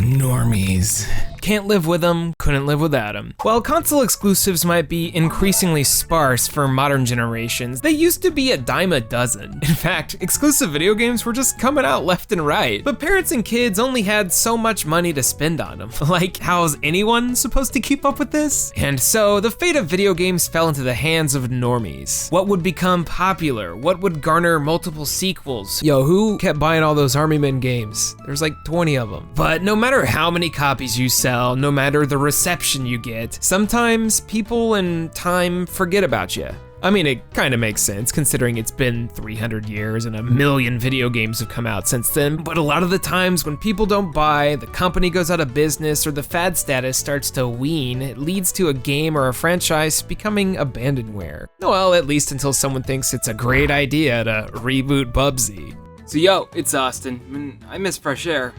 Normies. Can't live with them, couldn't live without them. While console exclusives might be increasingly sparse for modern generations, they used to be a dime a dozen. In fact, exclusive video games were just coming out left and right, but parents and kids only had so much money to spend on them. Like, how's anyone supposed to keep up with this? And so, the fate of video games fell into the hands of normies. What would become popular? What would garner multiple sequels? Yo, who kept buying all those Army Men games? There's like 20 of them. But no matter how many copies you sell, no matter the reception you get, sometimes people and time forget about you. I mean, it kind of makes sense considering it's been 300 years and a million video games have come out since then, but a lot of the times when people don't buy, the company goes out of business, or the fad status starts to wane, it leads to a game or a franchise becoming abandonware. Well, at least until someone thinks it's a great idea to reboot Bubsy. So yo, it's Austin. I miss fresh air.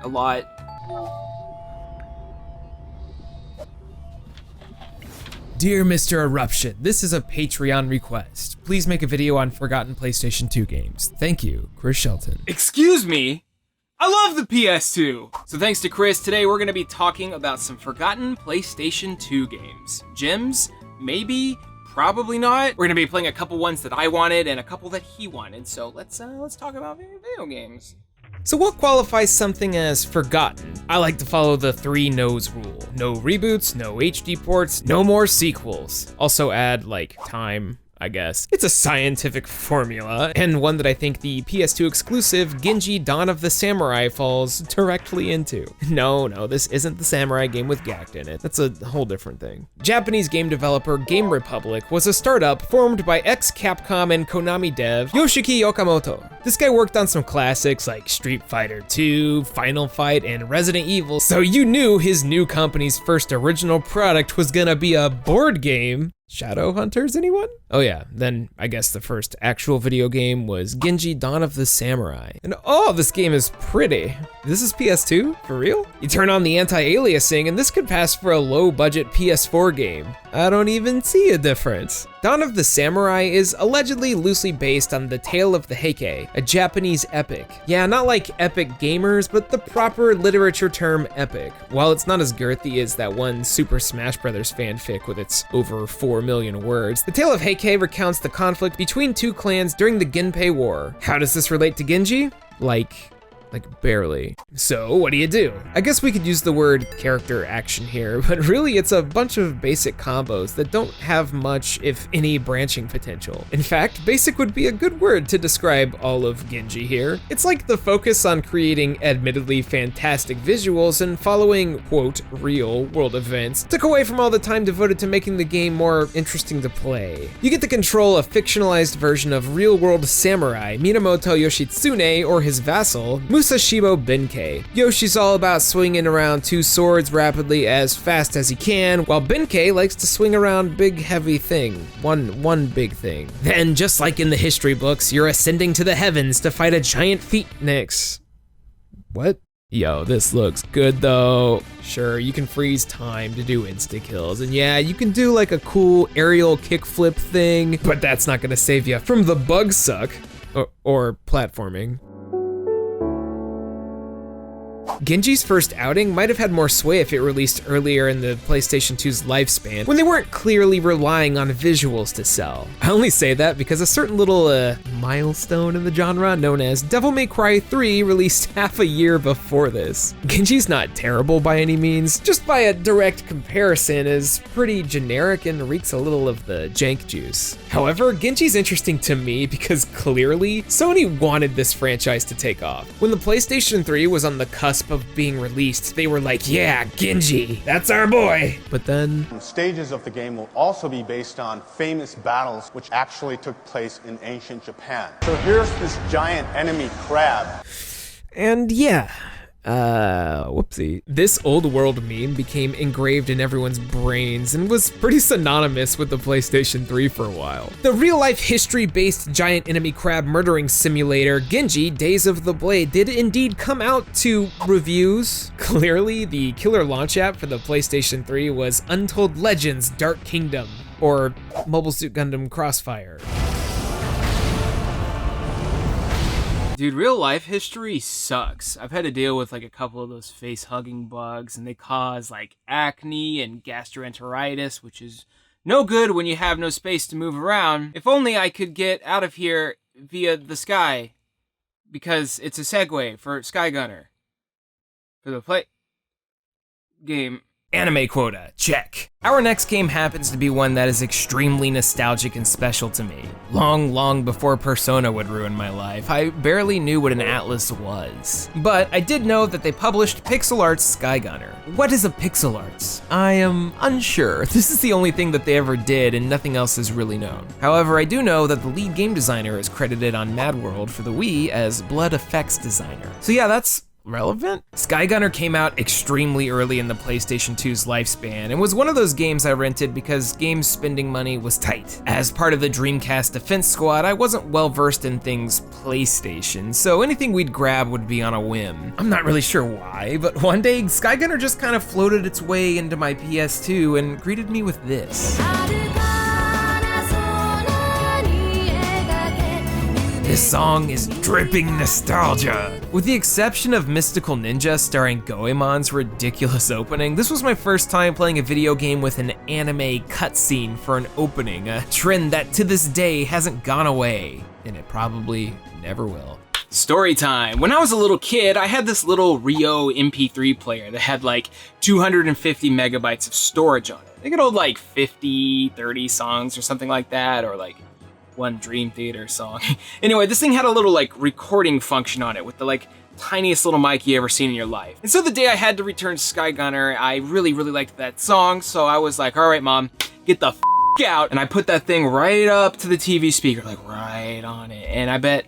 A lot. Dear Mr. Eruption, this is a Patreon request. Please make a video on forgotten PlayStation 2 games. Thank you, Chris Shelton. Excuse me? I love the PS2! So thanks to Chris, today we're gonna be talking about some forgotten PlayStation 2 games. Gems? Maybe? Probably not. We're gonna be playing a couple ones that I wanted and a couple that he wanted. So let's talk about video games. So what qualifies something as forgotten? I like to follow the 3 no's rule. No reboots, no HD ports, no more sequels. Also add like time, I guess. It's a scientific formula, and one that I think the PS2 exclusive Ginji Dawn of the Samurai falls directly into. No, this isn't the samurai game with Gact in it. That's a whole different thing. Japanese game developer Game Republic was a startup formed by ex-Capcom and Konami dev Yoshiki Okamoto. This guy worked on some classics like Street Fighter 2, Final Fight, and Resident Evil, so you knew his new company's first original product was gonna be a board game. Shadowhunters, anyone? Oh yeah, then I guess the first actual video game was Ginji Dawn of the Samurai. And oh, this game is pretty. This is PS2? For real? You turn on the anti-aliasing and this could pass for a low-budget PS4 game. I don't even see a difference. Dawn of the Samurai is allegedly loosely based on the Tale of the Heike, a Japanese epic. Yeah, not like epic gamers, but the proper literature term epic. While it's not as girthy as that one Super Smash Bros. Fanfic with its over 4 million words, the Tale of Heike recounts the conflict between 2 clans during the Genpei War. How does this relate to Genji? Like barely. So what do? I guess we could use the word character action here, but really it's a bunch of basic combos that don't have much, if any, branching potential. In fact, basic would be a good word to describe all of Ginji here. It's like the focus on creating admittedly fantastic visuals and following, quote, real world events took away from all the time devoted to making the game more interesting to play. You get to control a fictionalized version of real world samurai, Minamoto Yoshitsune, or his vassal, Musashibo Benkei. Yoshi's all about swinging around 2 swords rapidly as fast as he can, while Benkei likes to swing around big heavy thing. One big thing. Then, just like in the history books, you're ascending to the heavens to fight a giant phoenix. What? Yo, this looks good though. Sure, you can freeze time to do insta-kills, and yeah, you can do like a cool aerial kickflip thing, but that's not gonna save you from the bug suck or platforming. Genji's first outing might have had more sway if it released earlier in the PlayStation 2's lifespan, when they weren't clearly relying on visuals to sell. I only say that because a certain little milestone in the genre known as Devil May Cry 3 released half a year before this. Genji's not terrible by any means, just by a direct comparison is pretty generic and reeks a little of the jank juice. However, Genji's interesting to me because clearly Sony wanted this franchise to take off. When the PlayStation 3 was on the cusp of being released, they were like, yeah, Ginji, that's our boy. But then stages of the game will also be based on famous battles which actually took place in ancient Japan. So here's this giant enemy crab. And yeah, whoopsie. This old world meme became engraved in everyone's brains and was pretty synonymous with the PlayStation 3 for a while. The real-life history-based giant enemy crab murdering simulator, Ginji Days of the Blade, did indeed come out to reviews. Clearly, the killer launch app for the PlayStation 3 was Untold Legends Dark Kingdom, or Mobile Suit Gundam Crossfire. Dude, real life history sucks. I've had to deal with like a couple of those face-hugging bugs, and they cause like acne and gastroenteritis, which is no good when you have no space to move around. If only I could get out of here via the sky, because it's a segue for Skygunner. For the play game. Anime quota, check. Our next game happens to be one that is extremely nostalgic and special to me. Long before Persona would ruin my life, I barely knew what an atlas was. But I did know that they published pixel art's Skygunner. What is a pixel arts? I am unsure. This is the only thing that they ever did and nothing else is really known. However, I do know that the lead game designer is credited on Mad World for the Wii as Blood Effects designer. So yeah, that's relevant? Skygunner came out extremely early in the PlayStation 2's lifespan and was one of those games I rented because game spending money was tight. As part of the Dreamcast Defense Squad, I wasn't well versed in things PlayStation, so anything we'd grab would be on a whim. I'm not really sure why, but one day Skygunner just kind of floated its way into my PS2 and greeted me with this. This song is dripping nostalgia. With the exception of Mystical Ninja starring Goemon's ridiculous opening, this was my first time playing a video game with an anime cutscene for an opening, a trend that to this day hasn't gone away, and it probably never will. Story time. When I was a little kid, I had this little Rio MP3 player that had like 250 megabytes of storage on it. It could hold like 50, 30 songs or something like that, or like one Dream Theater song. Anyway, this thing had a little like recording function on it with the like tiniest little mic you ever seen in your life. And so the day I had to return Skygunner, I really liked that song, so I was like, all right, Mom, get the out. And I put that thing right up to the TV speaker, like right on it. And I bet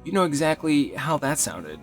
you know exactly how that sounded.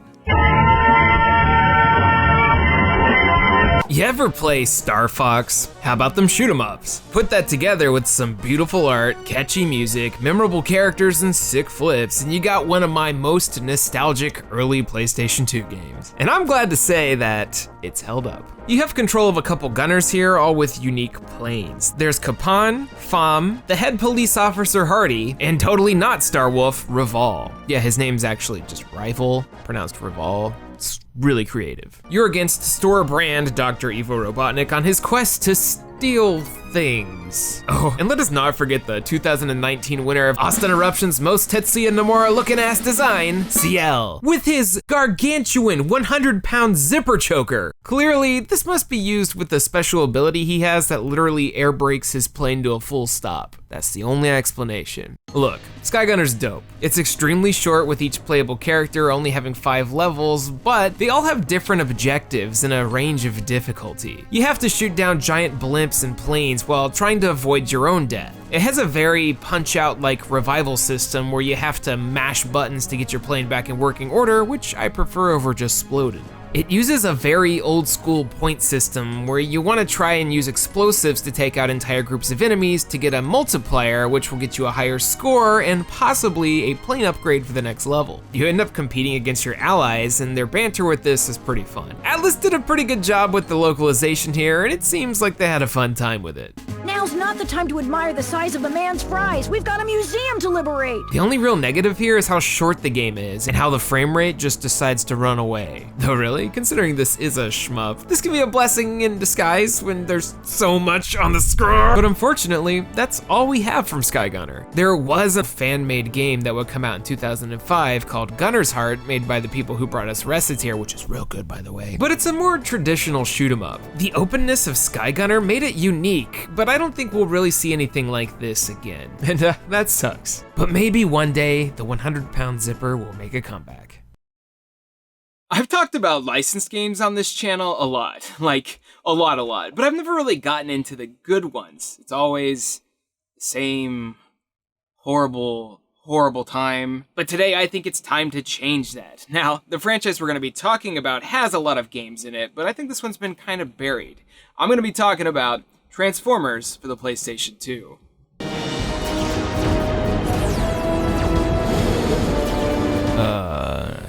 You ever play Star Fox? How about them shoot 'em ups? Put that together with some beautiful art, catchy music, memorable characters, and sick flips, and you got one of my most nostalgic early PlayStation 2 games. And I'm glad to say that it's held up. You have control of a couple gunners here, all with unique planes. There's Kapan, Fam, the head police officer Hardy, and totally not Star Wolf, Reval. Yeah, his name's actually just Rival, pronounced Reval. It's really creative. You're against store brand Dr. Ivo Robotnik on his quest to steal things. Oh, and let us not forget the 2019 winner of Austin Eruption's most Tetsuya Nomura looking ass design, CL, with his gargantuan 100-pound zipper choker. Clearly, this must be used with the special ability he has that literally air brakes his plane to a full stop. That's the only explanation. Look, Skygunner's dope. It's extremely short with each playable character only having 5 levels, but they all have different objectives and a range of difficulty. You have to shoot down giant blimps and planes while trying to avoid your own death. It has a very punch-out-like revival system where you have to mash buttons to get your plane back in working order, which I prefer over just exploded. It uses a very old school point system where you want to try and use explosives to take out entire groups of enemies to get a multiplier, which will get you a higher score and possibly a plane upgrade for the next level. You end up competing against your allies, and their banter with this is pretty fun. Atlas did a pretty good job with the localization here, and it seems like they had a fun time with it. Now's not the time to admire the size of the man's fries. We've got a museum to liberate. The only real negative here is how short the game is and how the frame rate just decides to run away. Though really, considering this is a shmup, this can be a blessing in disguise when there's so much on the screen. But unfortunately, that's all we have from Skygunner. There was a fan-made game that would come out in 2005 called Gunner's Heart, made by the people who brought us Reciteer, which is real good by the way. But it's a more traditional shoot 'em up. The openness of Skygunner made it unique, but I don't think we'll really see anything like this again. And that sucks. But maybe one day, the 100-pound zipper will make a comeback. I've talked about licensed games on this channel a lot, like a lot, but I've never really gotten into the good ones. It's always the same horrible time. But today I think it's time to change that. Now, the franchise we're going to be talking about has a lot of games in it, but I think this one's been kind of buried. I'm going to be talking about Transformers for the PlayStation 2.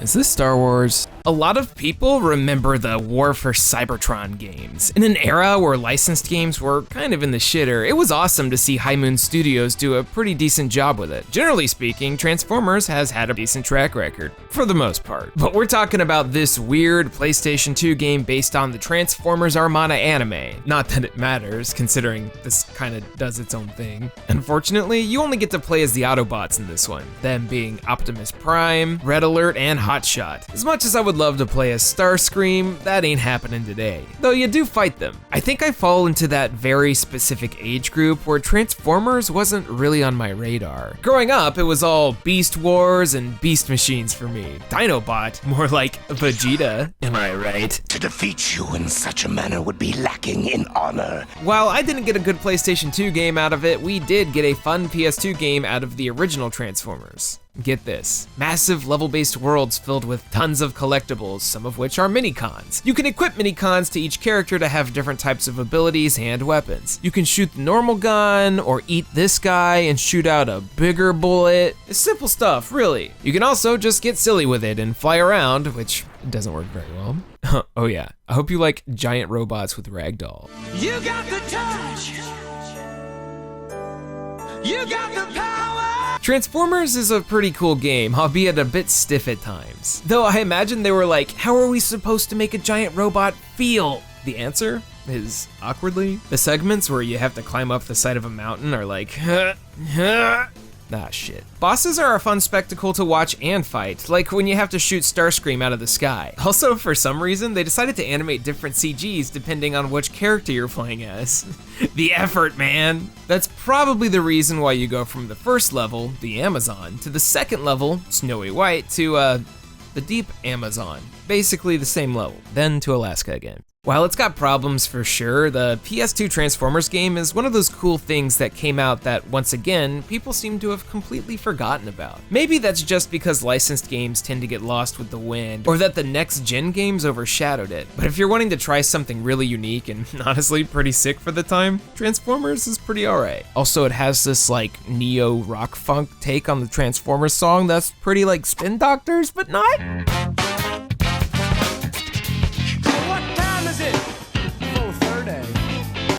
Is this Star Wars? A lot of people remember the War for Cybertron games. In an era where licensed games were kind of in the shitter, it was awesome to see High Moon Studios do a pretty decent job with it. Generally speaking, Transformers has had a decent track record, for the most part. But we're talking about this weird PlayStation 2 game based on the Transformers Armada anime. Not that it matters, considering this kind of does its own thing. Unfortunately, you only get to play as the Autobots in this one, them being Optimus Prime, Red Alert, and Hotshot. As much as I would love to play as Starscream, that ain't happening today. Though you do fight them. I think I fall into that very specific age group where Transformers wasn't really on my radar. Growing up, it was all Beast Wars and Beast Machines for me. Dinobot, more like Vegeta, am I right? To defeat you in such a manner would be lacking in honor. While I didn't get a good PlayStation 2 game out of it, we did get a fun PS2 game out of the original Transformers. Get this, massive level-based worlds filled with tons of collectibles, some of which are mini-cons. You can equip mini-cons to each character to have different types of abilities and weapons. You can shoot the normal gun, or eat this guy and shoot out a bigger bullet. It's simple stuff, really. You can also just get silly with it and fly around, which doesn't work very well. Oh yeah, I hope you like giant robots with ragdoll. You got the touch. You got the power. Transformers is a pretty cool game, albeit a bit stiff at times. Though I imagine they were like, how are we supposed to make a giant robot feel? The answer is awkwardly. The segments where you have to climb up the side of a mountain are like, ah shit. Bosses are a fun spectacle to watch and fight, like when you have to shoot Starscream out of the sky. Also, for some reason, they decided to animate different CGs depending on which character you're playing as. The effort, man. That's probably the reason why you go from the first level, the Amazon, to the second level, Snowy White, to the Deep Amazon. Basically the same level, then to Alaska again. While it's got problems for sure, the PS2 Transformers game is one of those cool things that came out that, once again, people seem to have completely forgotten about. Maybe that's just because licensed games tend to get lost with the wind, or that the next-gen games overshadowed it. But if you're wanting to try something really unique and honestly pretty sick for the time, Transformers is pretty alright. Also, it has this like neo-rock funk take on the Transformers song that's pretty like Spin Doctors, but not.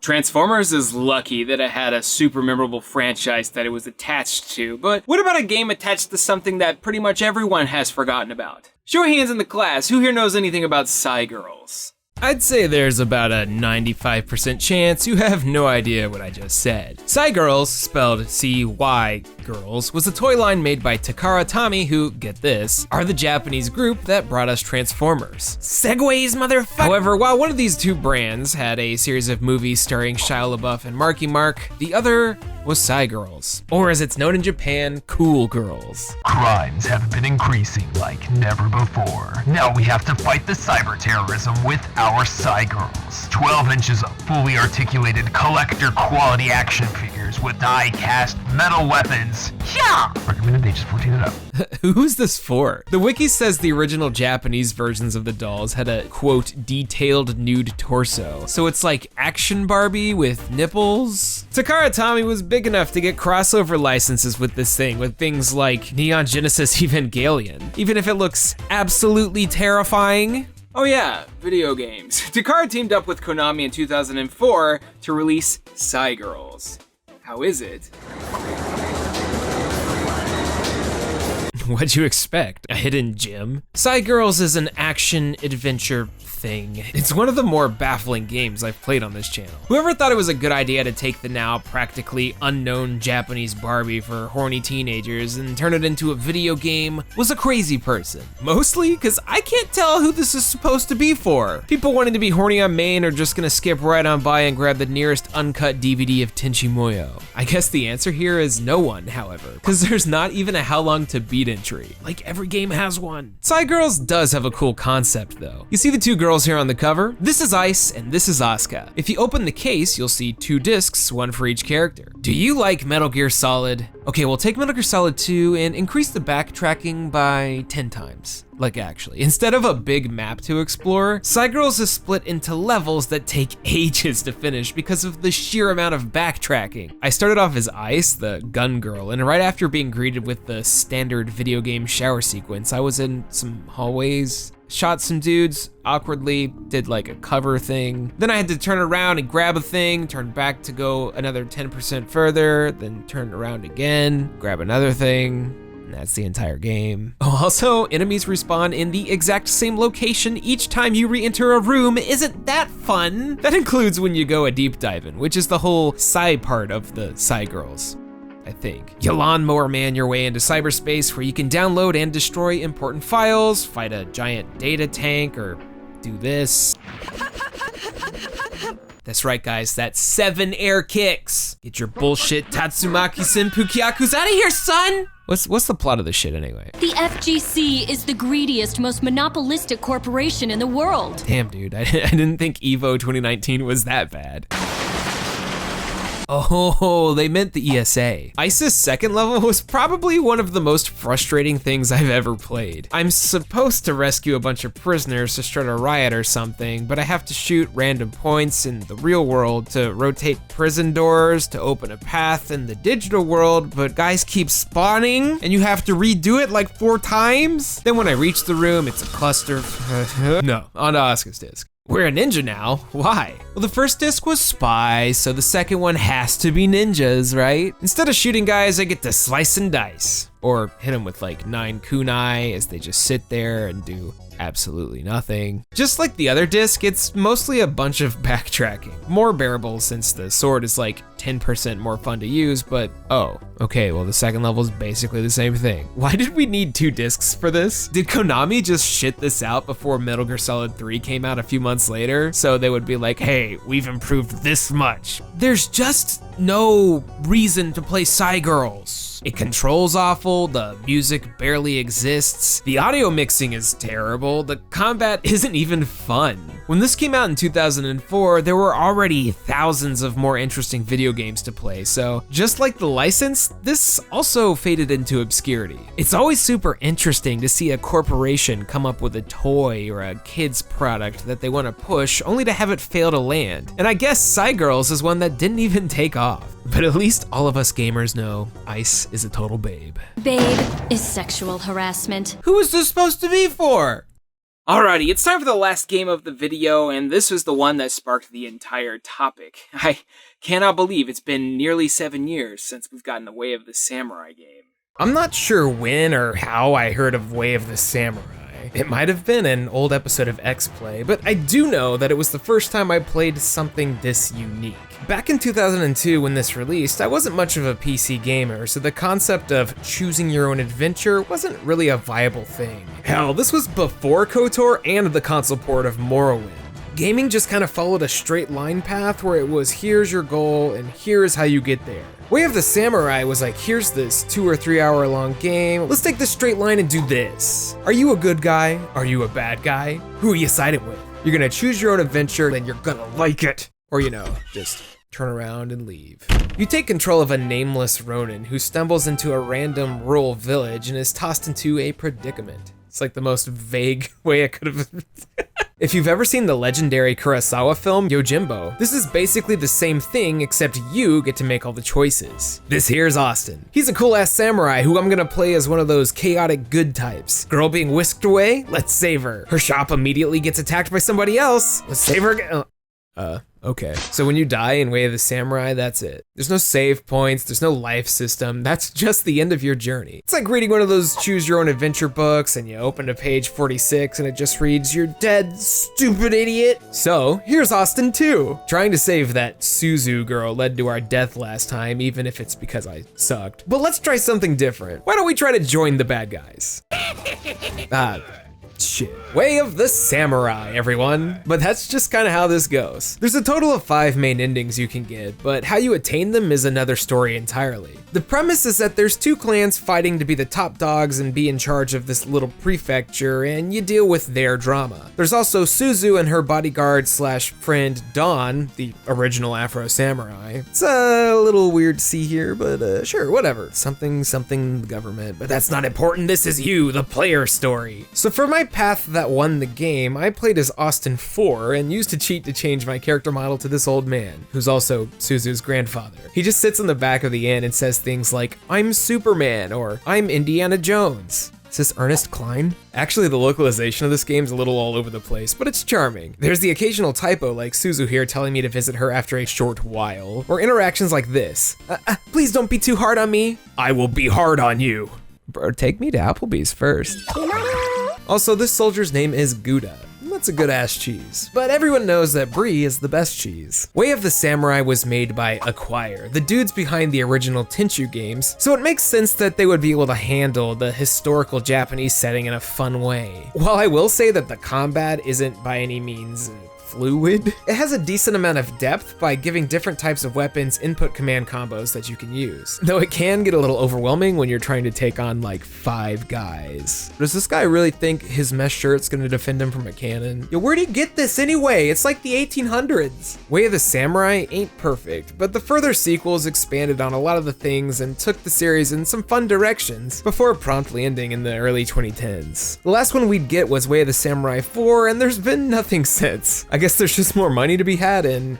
Transformers is lucky that it had a super memorable franchise that it was attached to, but what about a game attached to something that pretty much everyone has forgotten about? Show of hands in the class, who here knows anything about Scigirls? I'd say there's about a 95% chance you have no idea what I just said. Scigirls, spelled C-Y Girls, was a toy line made by Takara Tomy who, get this, are the Japanese group that brought us Transformers. Segways, motherfucker! However, while one of these two brands had a series of movies starring Shia LaBeouf and Marky Mark, the other was Scigirls, or as it's known in Japan, Cool Girls. Crimes have been increasing like never before. Now we have to fight the cyber terrorism with our Scigirls. 12 inches of fully articulated collector quality action figures with die-cast metal weapons. Yeah! Recommended ages 14 and up. Who's this for? The wiki says the original Japanese versions of the dolls had a, quote, detailed nude torso. So it's like Action Barbie with nipples? Takara Tomy was big enough to get crossover licenses with this thing, with things like Neon Genesis Evangelion. Even if it looks absolutely terrifying. Oh yeah, video games. Takara teamed up with Konami in 2004 to release Scigirls. How is it? What'd you expect? A hidden gem? Scigirls is an action-adventure thing. It's one of the more baffling games I've played on this channel. Whoever thought it was a good idea to take the now practically unknown Japanese Barbie for horny teenagers and turn it into a video game was a crazy person. Mostly because I can't tell who this is supposed to be for. People wanting to be horny on main are just gonna skip right on by and grab the nearest uncut DVD of Tenchi Muyo. I guess the answer here is no one, however, because there's not even a how long to beat entry. Like every game has one. Scigirls does have a cool concept though. You see the two girls Scigirls here on the cover. This is Ice and this is Asuka. If you open the case, you'll see 2 discs, one for each character. Do you like Metal Gear Solid? Okay, we'll take Metal Gear Solid 2 and increase the backtracking by 10 times. Like actually, instead of a big map to explore, Scigirls is split into levels that take ages to finish because of the sheer amount of backtracking. I started off as Ice, the gun girl, and right after being greeted with the standard video game shower sequence, I was in some hallways, shot some dudes awkwardly, did like a cover thing. Then I had to turn around and grab a thing, turn back to go another 10% further, then turn around again, grab another thing. And that's the entire game. Also, enemies respawn in the exact same location each time you re-enter a room. Isn't that fun? That includes when you go a deep dive in, which is the whole side part of the Scigirls, I think. You lawnmower man your way into cyberspace where you can download and destroy important files, fight a giant data tank, or do this. That's right, guys, that's 7 air kicks. Get your bullshit Tatsumaki Senpu Kyakus out of here, son! What's the plot of this shit anyway? The FGC is the greediest, most monopolistic corporation in the world. Damn, dude, I didn't think EVO 2019 was that bad. Oh, they meant the ESA. Ice's second level was probably one of the most frustrating things I've ever played. I'm supposed to rescue a bunch of prisoners to start a riot or something, but I have to shoot random points in the real world to rotate prison doors to open a path in the digital world, but guys keep spawning and you have to redo it like 4 times. Then when I reach the room, it's a cluster. No, on to Asuka's disc. We're a ninja now, why? Well, the first disc was spy, so the second one has to be ninjas, right? Instead of shooting guys, I get to slice and dice. Or hit them with like 9 kunai as they just sit there and do absolutely nothing. Just like the other disc, it's mostly a bunch of backtracking. More bearable since the sword is like 10% more fun to use, but oh, okay, well the second level is basically the same thing. Why did we need 2 discs for this? Did Konami just shit this out before Metal Gear Solid 3 came out a few months later? So they would be like, hey, we've improved this much. There's just no reason to play Scigirls. It controls awful, the music barely exists, the audio mixing is terrible, the combat isn't even fun. When this came out in 2004, there were already thousands of more interesting video games to play, so just like the license, this also faded into obscurity. It's always super interesting to see a corporation come up with a toy or a kid's product that they want to push only to have it fail to land. And I guess Scigirls is one that didn't even take off. But at least all of us gamers know Ice is a total babe. Babe is sexual harassment. Who is this supposed to be for? Alrighty, it's time for the last game of the video, and this was the one that sparked the entire topic. I cannot believe it's been nearly 7 years since we've gotten the Way of the Samurai game. I'm not sure when or how I heard of Way of the Samurai. It might have been an old episode of X-Play, but I do know that it was the first time I played something this unique. Back in 2002 when this released, I wasn't much of a PC gamer, so the concept of choosing your own adventure wasn't really a viable thing. Hell, this was before KOTOR and the console port of Morrowind. Gaming just kind of followed a straight line path where it was here's your goal and here's how you get there. Way of the Samurai was like, here's this 2 or 3 hour long game, let's take this straight line and do this. Are you a good guy? Are you a bad guy? Who are you siding with? You're gonna choose your own adventure and you're gonna like it. Or just turn around and leave. You take control of a nameless Ronin who stumbles into a random rural village and is tossed into a predicament. It's like the most vague way I could have. If you've ever seen the legendary Kurosawa film, Yojimbo, this is basically the same thing except you get to make all the choices. This here's Austin. He's a cool ass samurai who I'm gonna play as one of those chaotic good types. Girl being whisked away? Let's save her. Her shop immediately gets attacked by somebody else. Let's save her again. Okay. So when you die in Way of the Samurai, that's it. There's no save points, there's no life system, that's just the end of your journey. It's like reading one of those choose your own adventure books and you open to page 46 and it just reads, "You're dead, stupid idiot." So here's Austin 2. Trying to save that Suzu girl led to our death last time, even if it's because I sucked. But let's try something different. Why don't we try to join the bad guys? Shit. Way of the Samurai, everyone. But that's just kind of how this goes. There's a total of 5 main endings you can get, but how you attain them is another story entirely. The premise is that there's 2 clans fighting to be the top dogs and be in charge of this little prefecture, and you deal with their drama. There's also Suzu and her bodyguard slash friend Dawn, the original Afro Samurai. It's a little weird to see here, but sure, whatever. Something government, but that's not important. This is you, the player story. So for my path that won the game, I played as Austin 4 and used a cheat to change my character model to this old man, who's also Suzu's grandfather. He just sits in the back of the inn and says things like, "I'm Superman," or "I'm Indiana Jones." Is this Ernest Klein? Actually, the localization of this game's a little all over the place, but it's charming. There's the occasional typo like Suzu here telling me to visit her after a short while, or interactions like this. Please don't be too hard on me. I will be hard on you. Bro, take me to Applebee's first. Also, this soldier's name is Gouda. That's a good ass cheese. But everyone knows that Brie is the best cheese. Way of the Samurai was made by Acquire, the dudes behind the original Tenchu games, so it makes sense that they would be able to handle the historical Japanese setting in a fun way. While I will say that the combat isn't by any means fluid, it has a decent amount of depth by giving different types of weapons input command combos that you can use. Though it can get a little overwhelming when you're trying to take on like 5 guys. Does this guy really think his mesh shirt's gonna defend him from a cannon? Yo, where'd he get this anyway? It's like the 1800s. Way of the Samurai ain't perfect, but the further sequels expanded on a lot of the things and took the series in some fun directions before promptly ending in the early 2010s. The last one we'd get was Way of the Samurai 4, and there's been nothing since. I guess there's just more money to be had in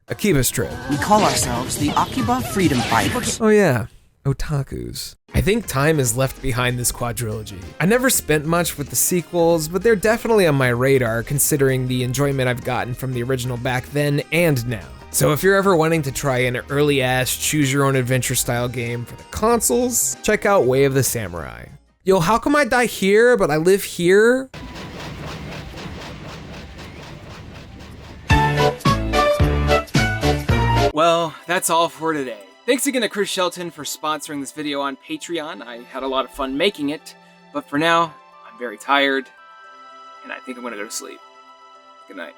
Akiba's trip. We call ourselves the Akiba Freedom Fighters. Oh yeah, otakus. I think time is left behind this quadrilogy. I never spent much with the sequels, but they're definitely on my radar considering the enjoyment I've gotten from the original back then and now. So if you're ever wanting to try an early-ass choose-your-own-adventure style game for the consoles, check out Way of the Samurai. Yo, how come I die here, but I live here? Well, that's all for today. Thanks again to Chris Shelton for sponsoring this video on Patreon. I had a lot of fun making it, but for now, I'm very tired, and I think I'm gonna go to sleep. Good night.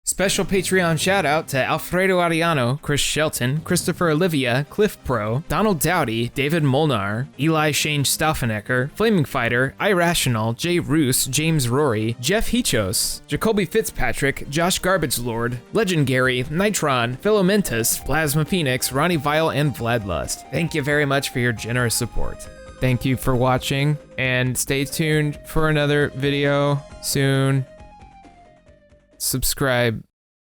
Special Patreon shout out to Alfredo Ariano, Chris Shelton, Christopher Olivia, Cliff Pro, Donald Dowdy, David Molnar, Eli Shane Staufenecker, Flaming Fighter, Irrational, Jay Roos, James Rory, Jeff Hichos, Jacoby Fitzpatrick, Josh Garbage Lord, Legendary, Nitron, Philomentus, Plasma Phoenix, Ronnie Vile, and Vlad Lust. Thank you very much for your generous support. Thank you for watching, and stay tuned for another video soon. Subscribe.